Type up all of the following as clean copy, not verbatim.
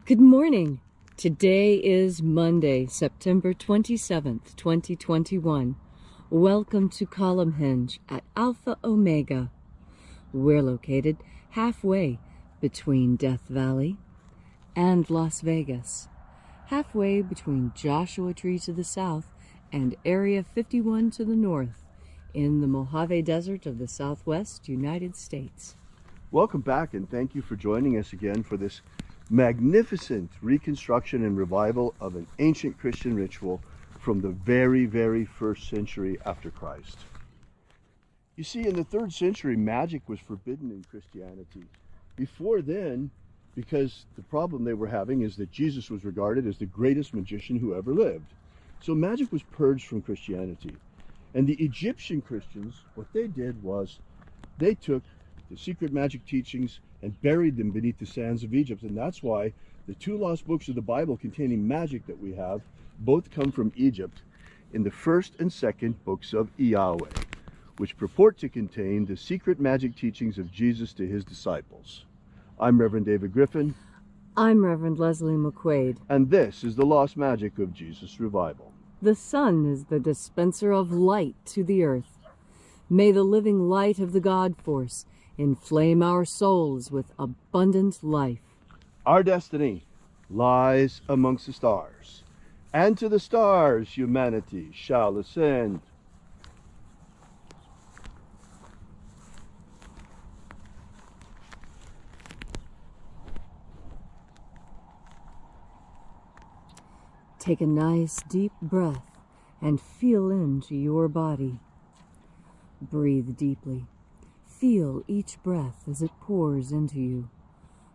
Good morning. Today is Monday, September 27th, 2021. Welcome to Column Hinge at Alpha Omega. We're located halfway between Death Valley and Las Vegas, halfway between Joshua Tree to the south and Area 51 to the north, in the Mojave Desert of the Southwest United States. Welcome back, and thank you for joining us again for this magnificent reconstruction and revival of an ancient Christian ritual from the very, very first century after Christ. You see, in the 3rd century, magic was forbidden in Christianity. Before then, because the problem they were having is that Jesus was regarded as the greatest magician who ever lived. So magic was purged from Christianity. And the Egyptian Christians, what they did was they took the secret magic teachings and buried them beneath the sands of Egypt. And that's why the 2 lost books of the Bible containing magic that we have both come from Egypt in the 1st and 2nd books of Yahweh, which purport to contain the secret magic teachings of Jesus to his disciples. I'm Reverend David Griffin. I'm Reverend Leslie McQuade. And this is the Lost Magic of Jesus Revival. The sun is the dispenser of light to the earth. May the living light of the God Force inflame our souls with abundant life. Our destiny lies amongst the stars, and to the stars humanity shall ascend. Take a nice deep breath and feel into your body. Breathe deeply. Feel each breath as it pours into you.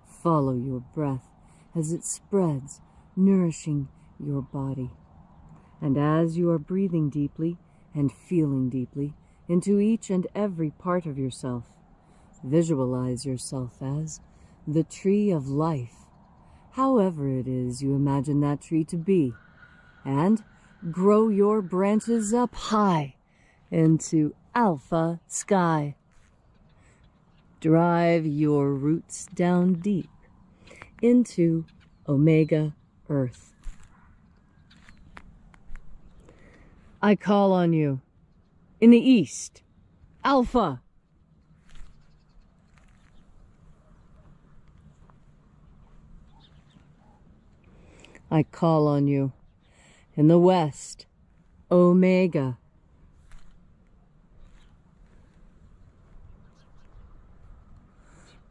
Follow your breath as it spreads, nourishing your body. And as you are breathing deeply and feeling deeply into each and every part of yourself, visualize yourself as the tree of life, however it is you imagine that tree to be, and grow your branches up high into alpha sky. Drive your roots down deep into Omega Earth. I call on you in the east, Alpha. I call on you in the west, Omega.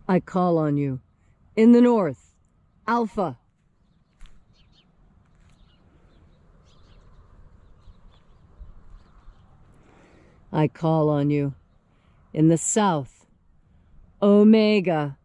I call on you in the north, Alpha. I call on you in the south, Omega.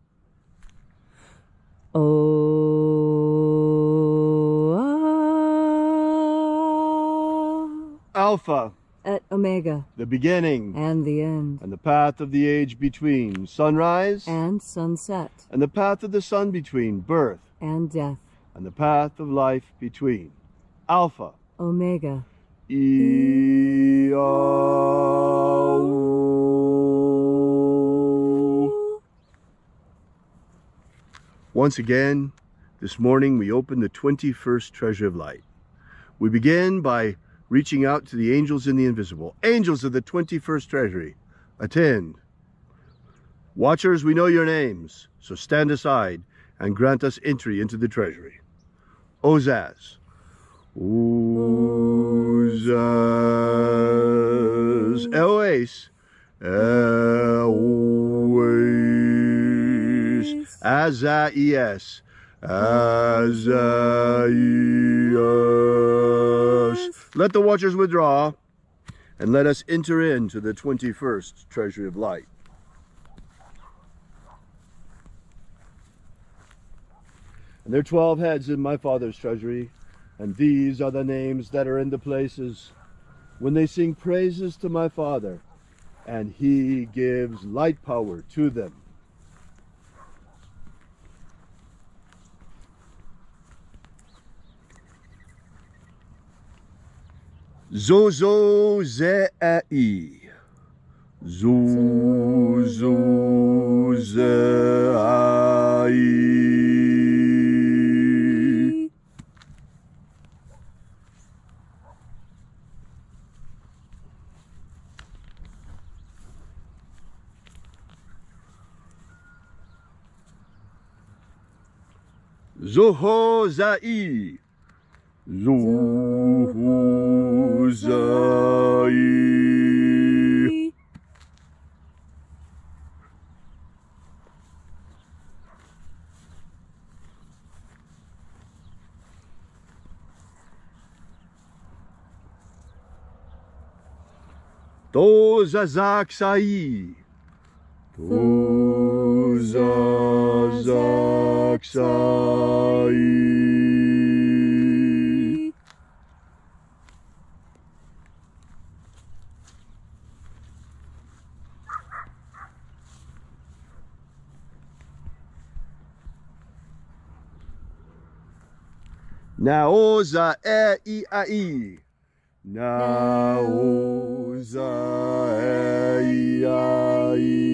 Alpha. At Omega. The beginning. And the end. And the path of the age between sunrise. And sunset. And the path of the sun between birth. And death. And the path of life between. Alpha. Omega. Once again, this morning we open the 21st Treasure of Light. We begin by reaching out to the angels in the invisible. Angels of the 21st Treasury, attend. Watchers, we know your names, so stand aside and grant us entry into the treasury. Ozaz. Ozaz. Eloes. Eloes. Azaias. Azaias. Let the watchers withdraw, and let us enter into the 21st Treasury of Light. And there are 12 heads in my Father's treasury, and these are the names that are in the places when they sing praises to my Father, and he gives light power to them. Zozo Ze'ai. Zozo Ze'ai. Zohozai. Zohozai. Tozazaksai. Tozazaksai. Naoza e I ai. Naoza e I ai.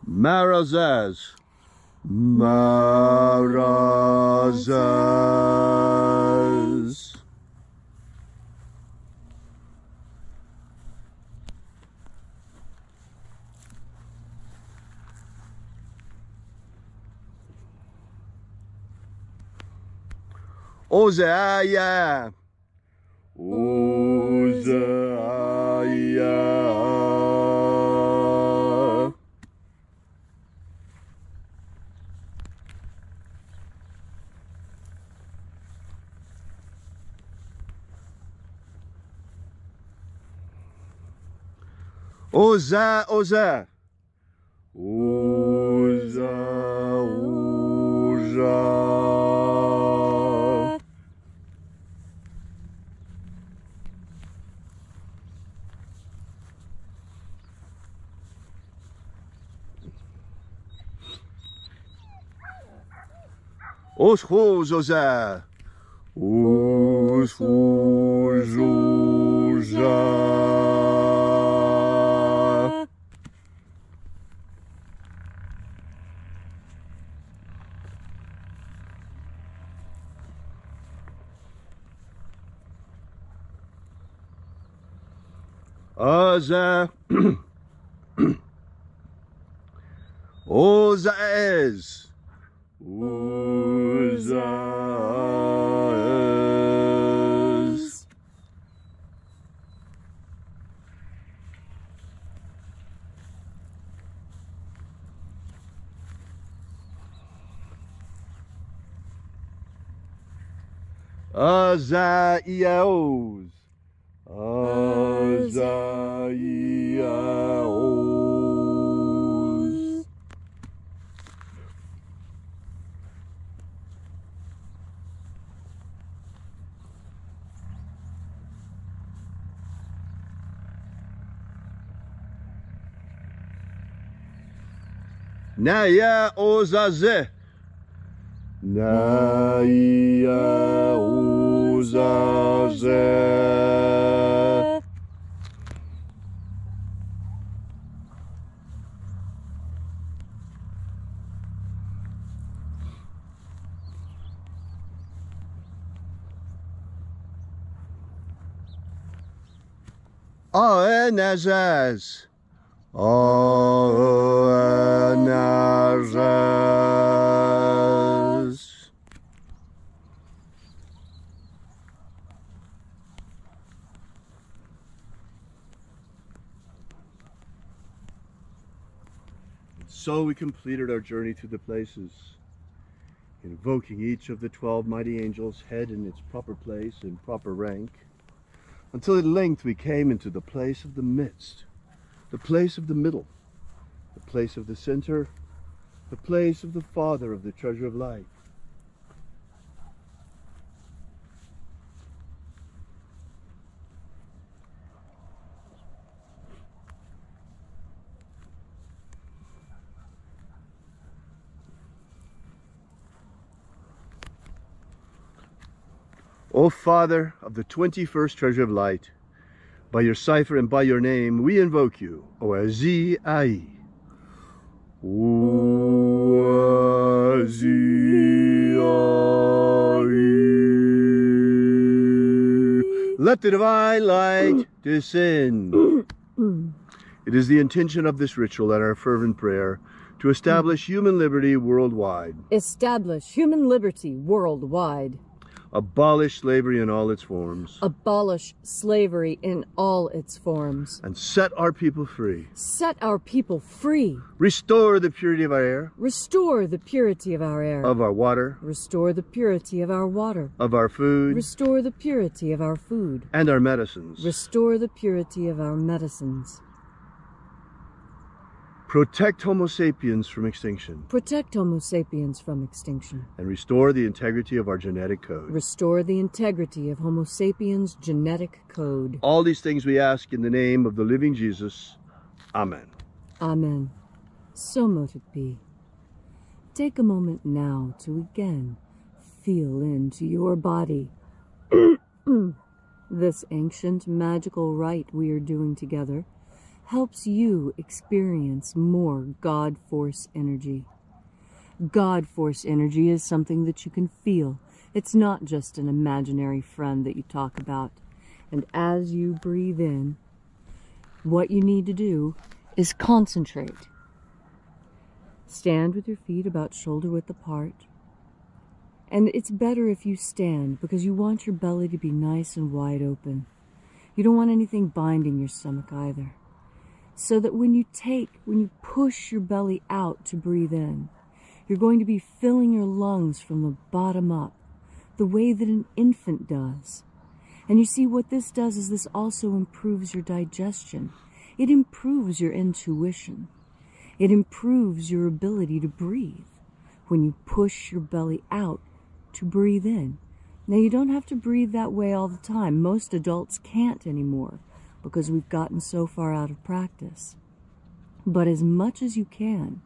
Marazaz. Marazaz. Ozeaya. Ozeaya. Oza, Oza. Oza, Oza. Oshozoza. Oshozoza. Oza. Ozaez. Ozaez. Azaiaos. Azaiaos. Naya ozaze. Naya ozaze. Aenazaz. Aenazaz. So we completed our journey to the places, invoking each of the 12 mighty angels' head in its proper place and proper rank, until at length we came into the place of the midst, the place of the middle, the place of the center, the place of the Father of the treasure of life. O Father of the 21st treasure of light, by your cipher and by your name, we invoke you, O Azi Ai, Let the divine light descend. It is the intention of this ritual and our fervent prayer to establish human liberty worldwide. Establish human liberty worldwide. Abolish slavery in all its forms. Abolish slavery in all its forms. And set our people free. Set our people free. Restore the purity of our air. Restore the purity of our air. Of our water. Restore the purity of our water. Of our food. Restore the purity of our food. And our medicines. Restore the purity of our medicines. Protect Homo sapiens from extinction. Protect Homo sapiens from extinction. And restore the integrity of our genetic code. Restore the integrity of Homo sapiens' genetic code. All these things we ask in the name of the living Jesus. Amen. Amen. So mote it be. Take a moment now to again feel into your body. This ancient magical rite we are doing together helps you experience more God Force energy. God Force energy is something that you can feel. It's not just an imaginary friend that you talk about. And as you breathe in, what you need to do is concentrate. Stand with your feet about shoulder width apart. And it's better if you stand because you want your belly to be nice and wide open. You don't want anything binding your stomach either. So that when you push your belly out to breathe in, you're going to be filling your lungs from the bottom up, the way that an infant does. And you see what this does is this also improves your digestion. It improves your intuition. It improves your ability to breathe when you push your belly out to breathe in. Now, you don't have to breathe that way all the time. Most adults can't anymore, because we've gotten so far out of practice. But as much as you can,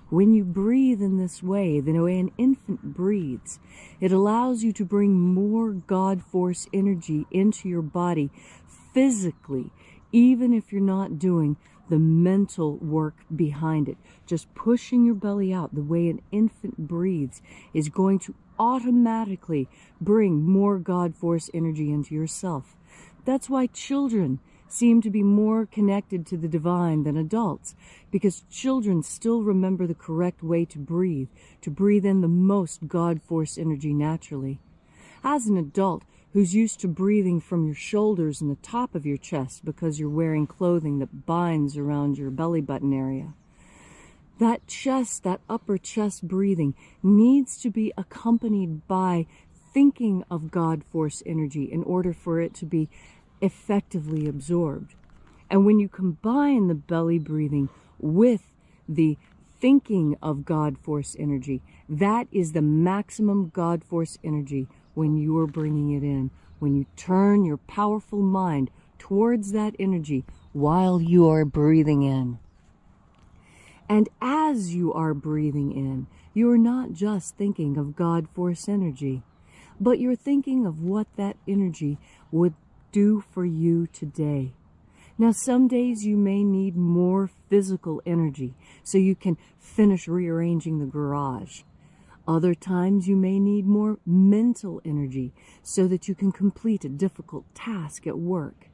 when you breathe in this way, the way an infant breathes, it allows you to bring more God Force energy into your body physically, even if you're not doing the mental work behind it. Just pushing your belly out the way an infant breathes is going to automatically bring more God Force energy into yourself. That's why children seem to be more connected to the divine than adults, because children still remember the correct way to breathe in the most God Force energy naturally. As an adult who's used to breathing from your shoulders and the top of your chest because you're wearing clothing that binds around your belly button area, that chest, that upper chest breathing needs to be accompanied by thinking of God Force energy in order for it to be effectively absorbed. And when you combine the belly breathing with the thinking of God Force energy, that is the maximum God Force energy when you are bringing it in. When you turn your powerful mind towards that energy while you are breathing in. And as you are breathing in, you are not just thinking of God Force energy, but you're thinking of what that energy would do for you today. Now, some days you may need more physical energy so you can finish rearranging the garage. Other times you may need more mental energy so that you can complete a difficult task at work.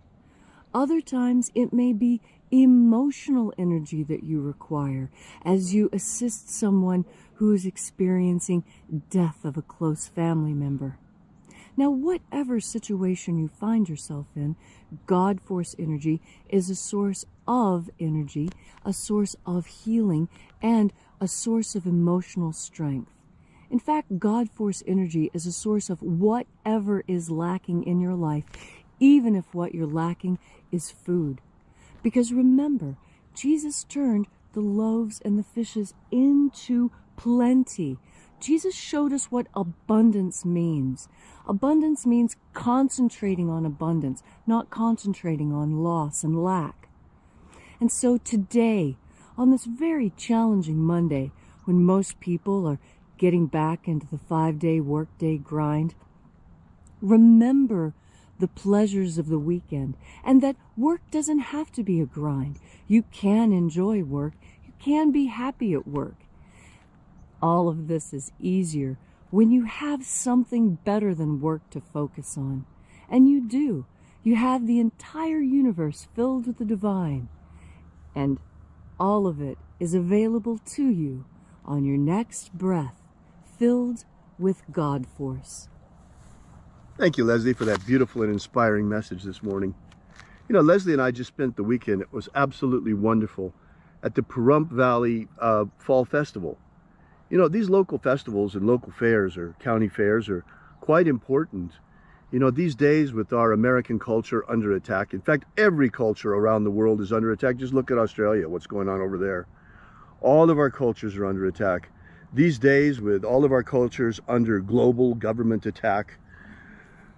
Other times it may be emotional energy that you require as you assist someone who is experiencing death of a close family member. Now, whatever situation you find yourself in, God Force energy is a source of energy, a source of healing, and a source of emotional strength. In fact, God Force energy is a source of whatever is lacking in your life, even if what you're lacking is food. Because remember, Jesus turned the loaves and the fishes into plenty. Jesus showed us what abundance means. Abundance means concentrating on abundance, not concentrating on loss and lack. And so today, on this very challenging Monday, when most people are getting back into the 5-day workday grind, remember the pleasures of the weekend, and that work doesn't have to be a grind. You can enjoy work. You can be happy at work. All of this is easier when you have something better than work to focus on. And you do. You have the entire universe filled with the divine. And all of it is available to you on your next breath, filled with God force. Thank you, Leslie, for that beautiful and inspiring message this morning. You know, Leslie and I just spent the weekend. It was absolutely wonderful at the Pahrump Valley Fall Festival. You know, these local festivals and local fairs or county fairs are quite important. You know, these days with our American culture under attack, in fact, every culture around the world is under attack. Just look at Australia, what's going on over there. All of our cultures are under attack. These days, with all of our cultures under global government attack,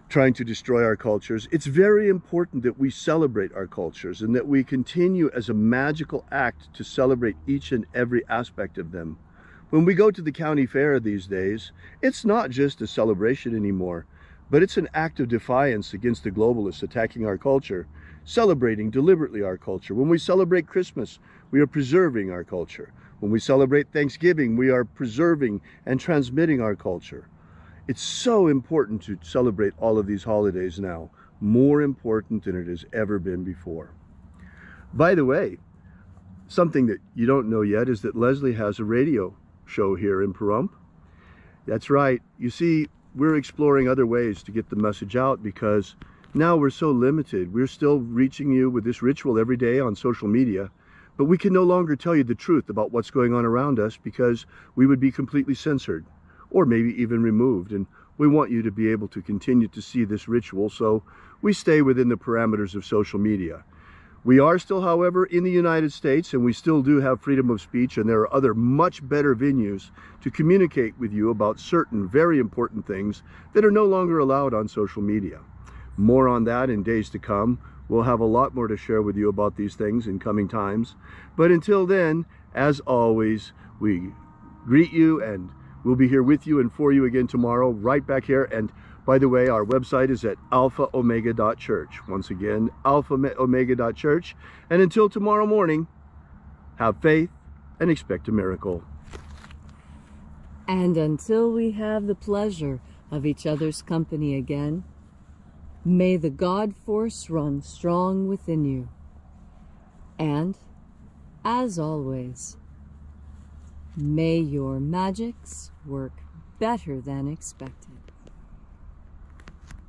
trying to destroy our cultures, it's very important that we celebrate our cultures and that we continue as a magical act to celebrate each and every aspect of them. When we go to the county fair these days, it's not just a celebration anymore, but it's an act of defiance against the globalists attacking our culture, celebrating deliberately our culture. When we celebrate Christmas, we are preserving our culture. When we celebrate Thanksgiving, we are preserving and transmitting our culture. It's so important to celebrate all of these holidays now, more important than it has ever been before. By the way, something that you don't know yet is that Leslie has a radio show here in Pahrump. That's right. You see, we're exploring other ways to get the message out because now we're so limited. We're still reaching you with this ritual every day on social media, but we can no longer tell you the truth about what's going on around us because we would be completely censored, or maybe even removed. And we want you to be able to continue to see this ritual, so we stay within the parameters of social media. We are still, however, in the United States, and we still do have freedom of speech, and there are other much better venues to communicate with you about certain very important things that are no longer allowed on social media. More on that in days to come. We'll have a lot more to share with you about these things in coming times. But until then, as always, we greet you, and we'll be here with you and for you again tomorrow, right back here. And by the way, our website is at alphaomega.church. Once again, alphaomega.church. And until tomorrow morning, have faith and expect a miracle. And until we have the pleasure of each other's company again, may the God force run strong within you. And, as always, may your magics work better than expected.